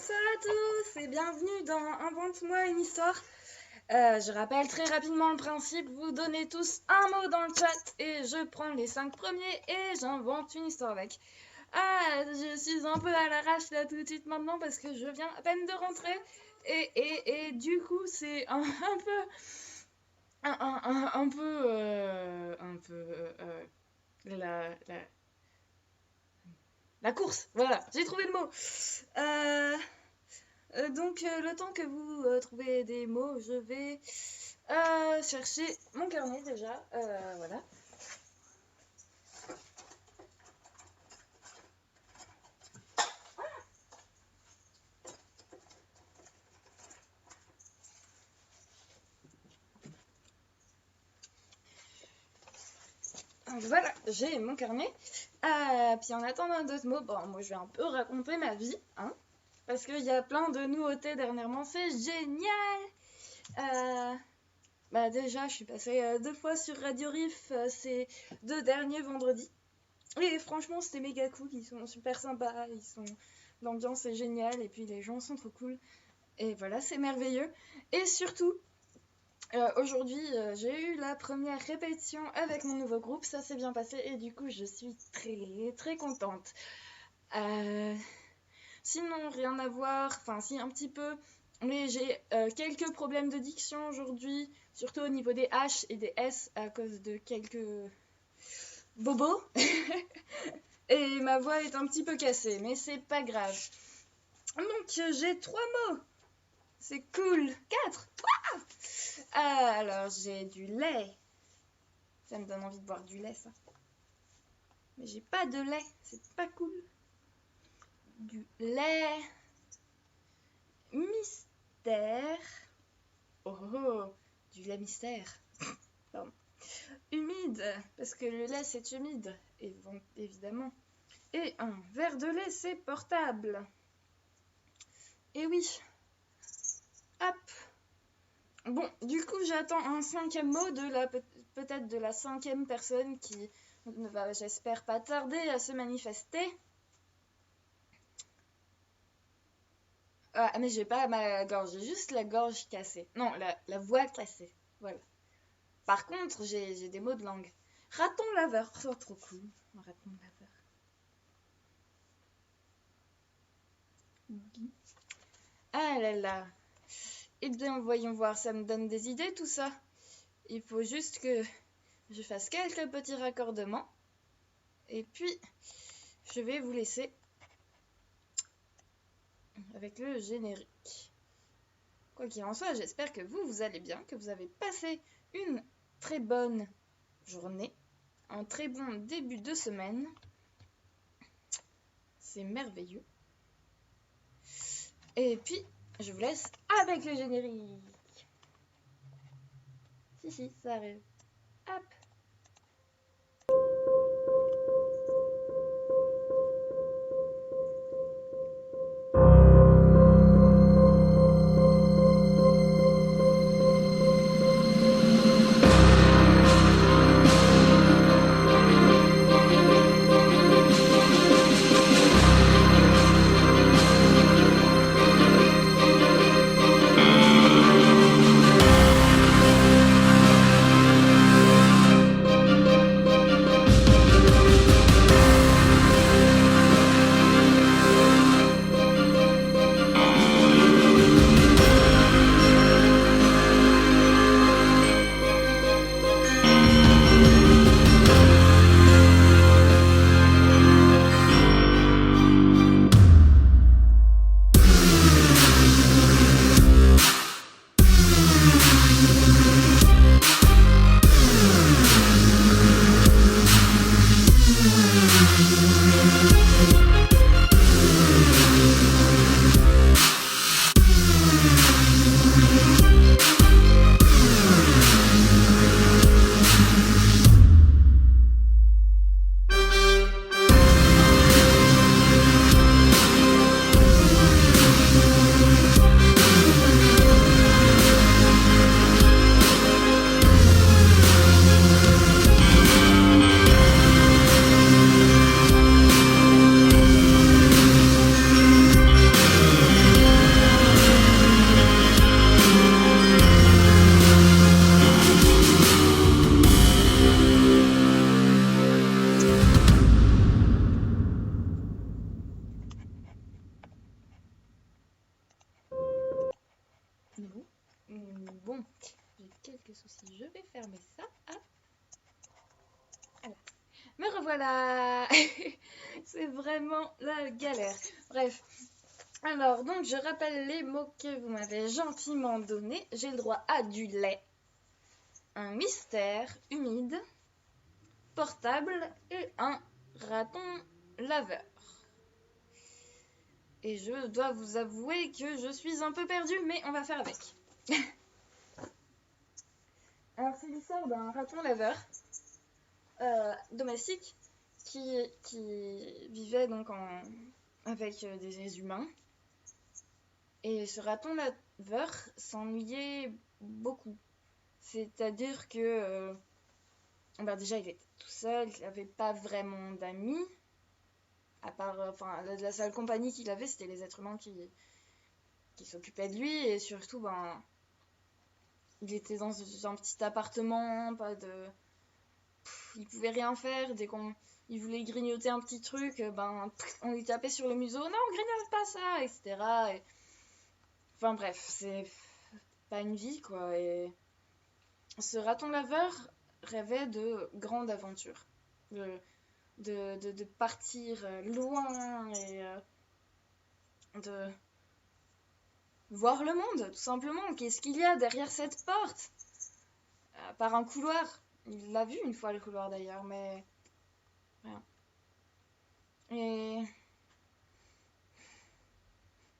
Bonsoir à tous et bienvenue dans Invente-moi une histoire. Je rappelle très rapidement le principe, vous donnez tous un mot dans le chat et je prends les 5 premiers et j'invente une histoire avec. Je suis un peu à l'arrache là tout de suite maintenant parce que je viens à peine de rentrer et du coup c'est un peu... la course, voilà, j'ai trouvé le mot. Donc, le temps que vous trouvez des mots, je vais chercher mon carnet déjà. Voilà. Voilà, j'ai mon carnet. Puis en attendant d'autres mots, bon, moi je vais un peu raconter ma vie, hein, parce qu'il y a plein de nouveautés dernièrement, c'est génial. Déjà, je suis passée 2 fois sur Radio Riff ces 2 derniers vendredis. Et franchement, c'était méga cool, ils sont super sympas, l'ambiance est géniale et puis les gens sont trop cool. Et voilà, c'est merveilleux. Et surtout, aujourd'hui, j'ai eu la première répétition avec mon nouveau groupe, ça s'est bien passé et du coup, je suis très très contente. Sinon, rien à voir, enfin si un petit peu, mais j'ai quelques problèmes de diction aujourd'hui, surtout au niveau des H et des S à cause de quelques bobos. Et ma voix est un petit peu cassée, mais c'est pas grave. Donc j'ai 3 mots. C'est cool. 4. Alors j'ai du lait. Ça me donne envie de boire du lait, ça. Mais j'ai pas de lait. C'est pas cool. Du lait. Mystère. Oh, du lait mystère. Pardon. Humide, parce que le lait c'est humide, évidemment. Et un verre de lait c'est portable. Et oui. Hop. Bon, du coup j'attends un 5e mot peut-être de la 5e personne qui ne va, j'espère, pas tarder à se manifester. Mais j'ai pas ma gorge, j'ai juste la gorge cassée. Non, la voix cassée, voilà. Par contre, j'ai des mots de langue. Raton laveur, oh, trop cool. Un raton laveur. Ah là là. Eh bien, voyons voir, ça me donne des idées tout ça. Il faut juste que je fasse quelques petits raccordements. Et puis, je vais vous laisser avec le générique. Quoi qu'il en soit, j'espère que vous allez bien, que vous avez passé une très bonne journée, un très bon début de semaine. C'est merveilleux. Et puis, je vous laisse avec le générique. Si, ça arrive. Hop. bon, j'ai quelques soucis. Je vais fermer ça. Ah. Alors, me revoilà. C'est vraiment la galère. Bref. Alors, donc, je rappelle les mots que vous m'avez gentiment donnés. J'ai le droit à du lait, un mystère humide, portable et un raton laveur. Et je dois vous avouer que je suis un peu perdue, mais on va faire avec. Alors, c'est l'histoire d'un raton laveur domestique qui vivait donc avec des humains. Et ce raton laveur s'ennuyait beaucoup. C'est-à-dire que déjà il était tout seul, il n'avait pas vraiment d'amis. À part, la seule compagnie qu'il avait, c'était les êtres humains qui s'occupaient de lui. Et surtout, il était dans un petit appartement, il pouvait rien faire. Dès qu'il voulait grignoter un petit truc, on lui tapait sur le museau. Non, grignote pas ça, etc. Enfin bref, c'est pas une vie, quoi. Et ce raton laveur rêvait de grandes aventures. De partir loin et de voir le monde, tout simplement. Qu'est-ce qu'il y a derrière cette porte? Par un couloir. Il l'a vu une fois, le couloir, d'ailleurs, mais rien.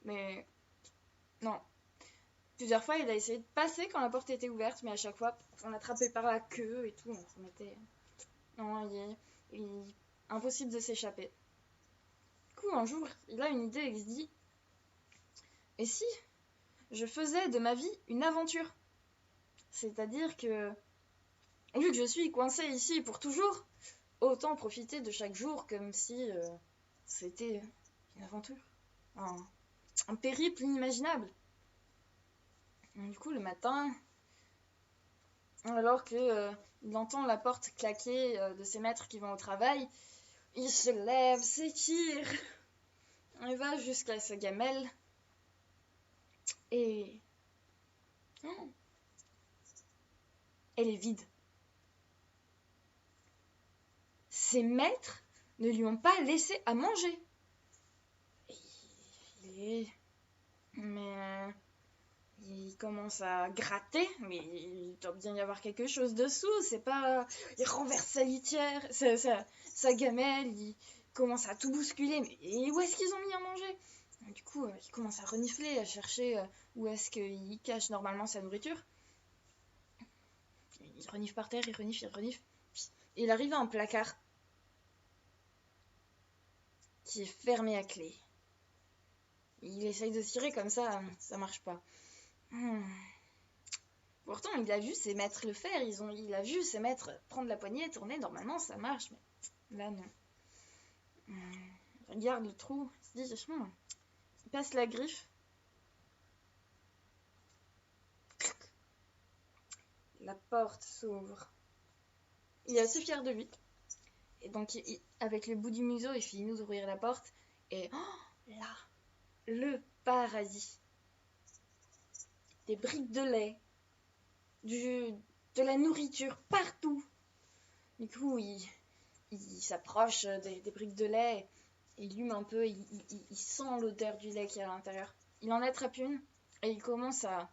Mais non. Plusieurs fois, il a essayé de passer quand la porte était ouverte, mais à chaque fois, on l'attrapait par la queue et tout. On se mettait... Non, impossible de s'échapper. Du coup, un jour, il a une idée et il se dit: et si je faisais de ma vie une aventure? C'est-à-dire que, vu que je suis coincée ici pour toujours, autant profiter de chaque jour comme si c'était une aventure. Un périple inimaginable. Donc, du coup, le matin, alors que il entend la porte claquer de ses maîtres qui vont au travail, il se lève, s'étire, il va jusqu'à sa gamelle et... Oh, elle est vide. Ses maîtres ne lui ont pas laissé à manger. Mais il commence à gratter, mais il doit bien y avoir quelque chose dessous. C'est pas... Il renverse sa litière, sa gamelle, il commence à tout bousculer. Mais où est-ce qu'ils ont mis à manger? Du coup, il commence à renifler, à chercher où est-ce qu'il cache normalement sa nourriture. Il renifle par terre, il renifle. Et il arrive à un placard qui est fermé à clé. Il essaye de tirer comme ça marche pas. Pourtant, il a vu ses maîtres le faire, il a vu ses maîtres prendre la poignée, tourner, normalement ça marche, mais là non. Il regarde le trou, il se dit, il passe la griffe. La porte s'ouvre. Il est assez fier de lui. Et donc, avec le bout du museau, il finit d'ouvrir la porte. Et là, le paradis. Des briques de lait. De la nourriture partout. Du coup, il s'approche des briques de lait. Il hume un peu. Il sent l'odeur du lait qui est à l'intérieur. Il en attrape une. Et il commence à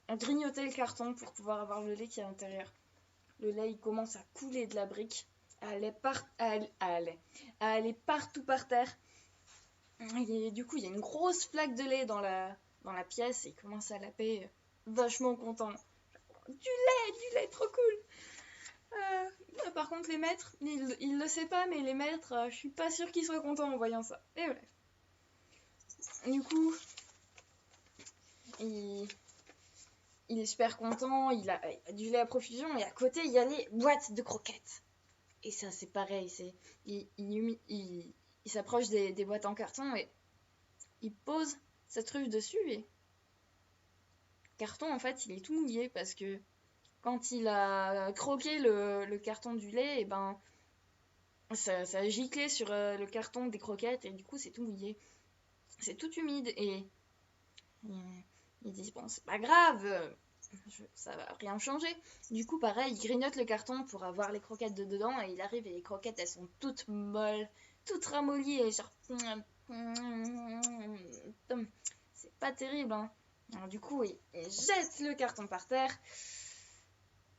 grignoter le carton pour pouvoir avoir le lait qui est à l'intérieur. Le lait, il commence à couler de la brique. À aller partout par terre. Et du coup, il y a une grosse flaque de lait dans la pièce et il commence à laper, vachement content. Du lait, trop cool. Par contre, les maîtres, il le sait pas, mais les maîtres, je suis pas sûre qu'ils soient contents en voyant ça. Et bref. Du coup, il est super content, il a du lait à profusion et à côté, il y a les boîtes de croquettes. Et ça, c'est pareil, il s'approche des boîtes en carton et il pose sa truffe dessus et le carton, en fait, il est tout mouillé parce que quand il a croqué le carton du lait, et ça a giclé sur le carton des croquettes et du coup, c'est tout mouillé. C'est tout humide et il dit, bon, c'est pas grave, ça va rien changer. Du coup, pareil, il grignote le carton pour avoir les croquettes de dedans et il arrive et les croquettes, elles sont toutes molles, toutes ramollies et genre... C'est pas terrible, hein. Alors, du coup, il jette le carton par terre.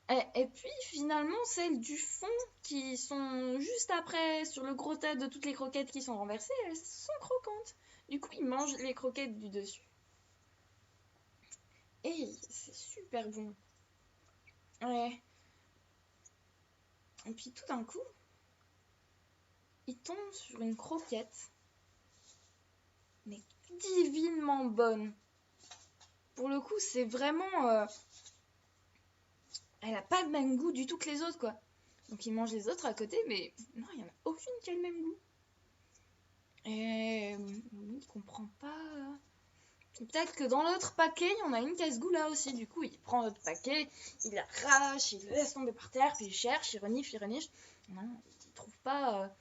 Et puis, finalement, celles du fond qui sont juste après, sur le gros tas de toutes les croquettes qui sont renversées, elles sont croquantes. Du coup, il mange les croquettes du dessus. Et c'est super bon. Ouais. Et puis tout d'un coup, il tombe sur une croquette, mais divinement bonne. Pour le coup, c'est vraiment... elle a pas le même goût du tout que les autres, quoi. Donc il mange les autres à côté, mais non, il n'y en a aucune qui a le même goût. Et il comprend pas... Peut-être que dans l'autre paquet, il y en a une qui a ce goût-là aussi. Du coup, il prend l'autre paquet, il l'arrache, il le laisse tomber par terre, puis il cherche, il renifle, il reniche. Non, il trouve pas...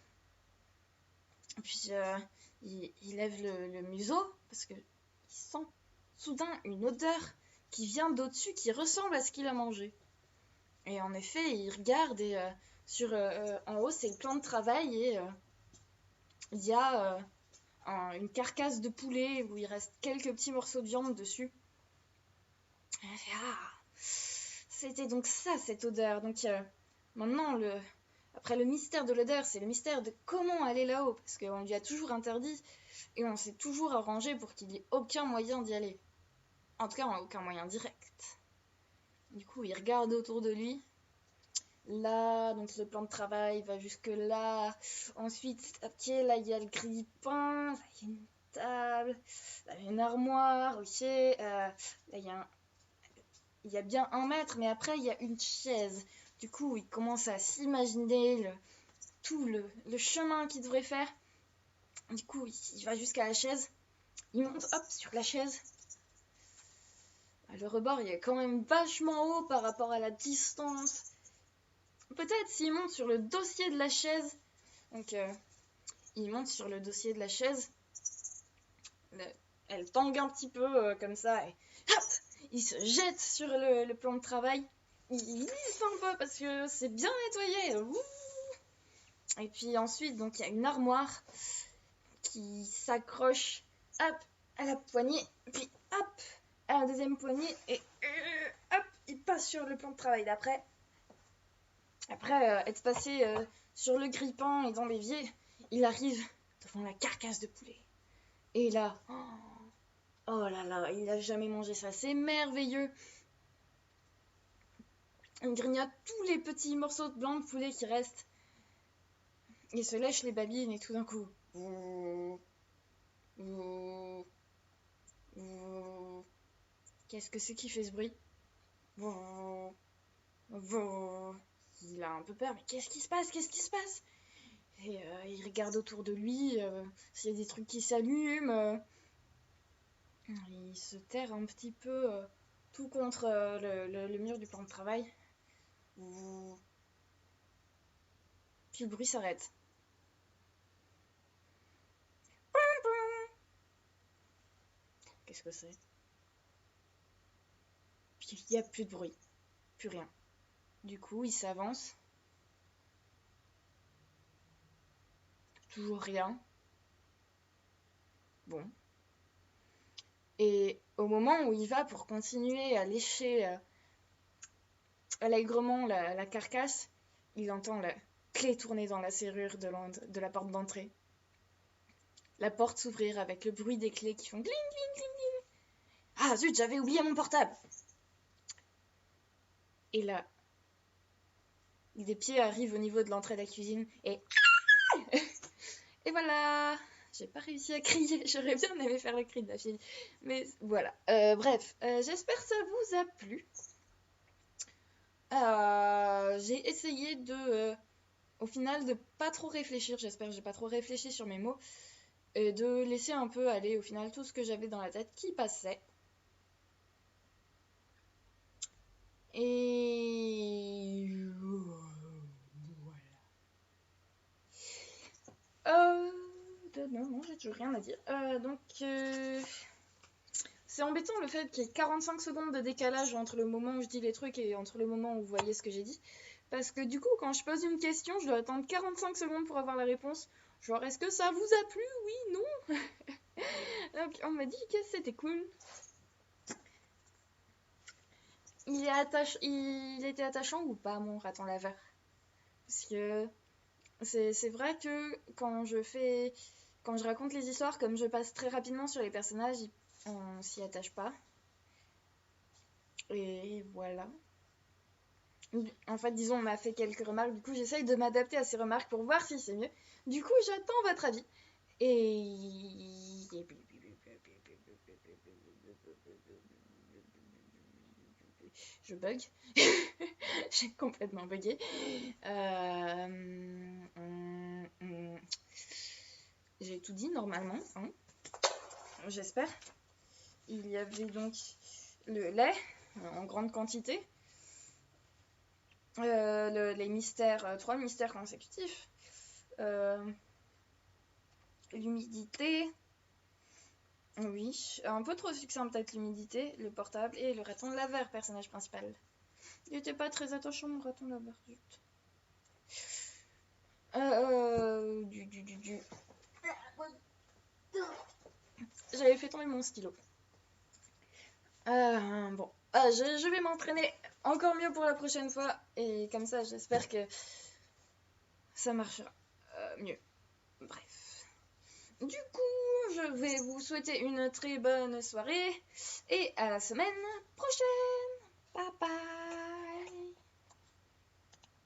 Puis il lève le museau parce qu'il sent soudain une odeur qui vient d'au-dessus qui ressemble à ce qu'il a mangé. Et en effet, il regarde et en haut, c'est le plan de travail et il y a une carcasse de poulet où il reste quelques petits morceaux de viande dessus. Et elle fait ah, c'était donc ça cette odeur. Donc maintenant, après le mystère de l'odeur, c'est le mystère de comment aller là-haut parce qu'on lui a toujours interdit et on s'est toujours arrangé pour qu'il n'y ait aucun moyen d'y aller. En tout cas, aucun moyen direct. Du coup, il regarde autour de lui. Là, donc le plan de travail va jusque là. Ensuite, ok, là il y a le grille-pain, là il y a une table, là il y a une armoire, ok. Là il y a bien 1 mètre, mais après il y a une chaise. Du coup, il commence à s'imaginer tout le chemin qu'il devrait faire. Du coup, il va jusqu'à la chaise. Il monte, hop, sur la chaise. Le rebord, il est quand même vachement haut par rapport à la distance. Peut-être s'il monte sur le dossier de la chaise. Donc, il monte sur le dossier de la chaise. Elle tangue un petit peu comme ça. Et hop, il se jette sur le plan de travail. Il glisse un peu parce que c'est bien nettoyé. Ouh. Et puis ensuite, donc il y a une armoire qui s'accroche hop, à la poignée. Puis hop, à la deuxième poignée. Et hop, il passe sur le plan de travail d'après. Après être passé sur le grille-pain et dans l'évier, il arrive devant la carcasse de poulet. Et là, oh là là, il n'a jamais mangé ça, c'est merveilleux. Il grignote tous les petits morceaux de blanc de poulet qui restent. Il se lèche les babines et tout d'un coup... Qu'est-ce que c'est qui fait ce bruit? Il a un peu peur, mais qu'est-ce qui se passe? Qu'est-ce qui se passe? Et il regarde autour de lui, s'il y a des trucs qui s'allument. Il se terre un petit peu tout contre le mur du plan de travail. Puis le bruit s'arrête. Qu'est-ce que c'est? Puis il n'y a plus de bruit. Plus rien. Du coup, il s'avance. Toujours rien. Bon. Et au moment où il va pour continuer à lécher allègrement la carcasse, il entend la clé tourner dans la serrure de la porte d'entrée. La porte s'ouvrir avec le bruit des clés qui font gling, gling, gling, gling. Ah zut, j'avais oublié mon portable. Et là, des pieds arrivent au niveau de l'entrée de la cuisine et... Et voilà, j'ai pas réussi à crier, j'aurais bien aimé faire le cri de la fille. Mais voilà, bref, j'espère que ça vous a plu. J'ai essayé au final, de pas trop réfléchir, j'espère que j'ai pas trop réfléchi sur mes mots, et de laisser un peu aller au final tout ce que j'avais dans la tête qui passait. Et voilà. Non, j'ai toujours rien à dire. Donc, c'est embêtant le fait qu'il y ait 45 secondes de décalage entre le moment où je dis les trucs et entre le moment où vous voyez ce que j'ai dit. Parce que du coup, quand je pose une question, je dois attendre 45 secondes pour avoir la réponse. Genre, est-ce que ça vous a plu? Oui, non. Donc, on m'a dit que c'était cool. Il était attachant ou pas, mon raton laveur? Parce que c'est vrai que quand je raconte les histoires, comme je passe très rapidement sur les personnages, on s'y attache pas. Et voilà. En fait, disons, on m'a fait quelques remarques, du coup, j'essaye de m'adapter à ces remarques pour voir si c'est mieux. Du coup, j'attends votre avis. Et... Je bug. J'ai complètement bugué. J'ai tout dit normalement, hein. J'espère. Il y avait donc le lait en grande quantité. Les mystères, 3 mystères consécutifs. L'humidité. Oui, un peu trop succinct peut-être l'humidité, le portable et le raton laveur, personnage principal. Il était pas très attachant mon raton laveur, zut. J'avais fait tomber mon stylo. Bon, je vais m'entraîner encore mieux pour la prochaine fois et comme ça j'espère que ça marchera mieux. Bref. Du coup, je vais vous souhaiter une très bonne soirée et à la semaine prochaine. Bye bye.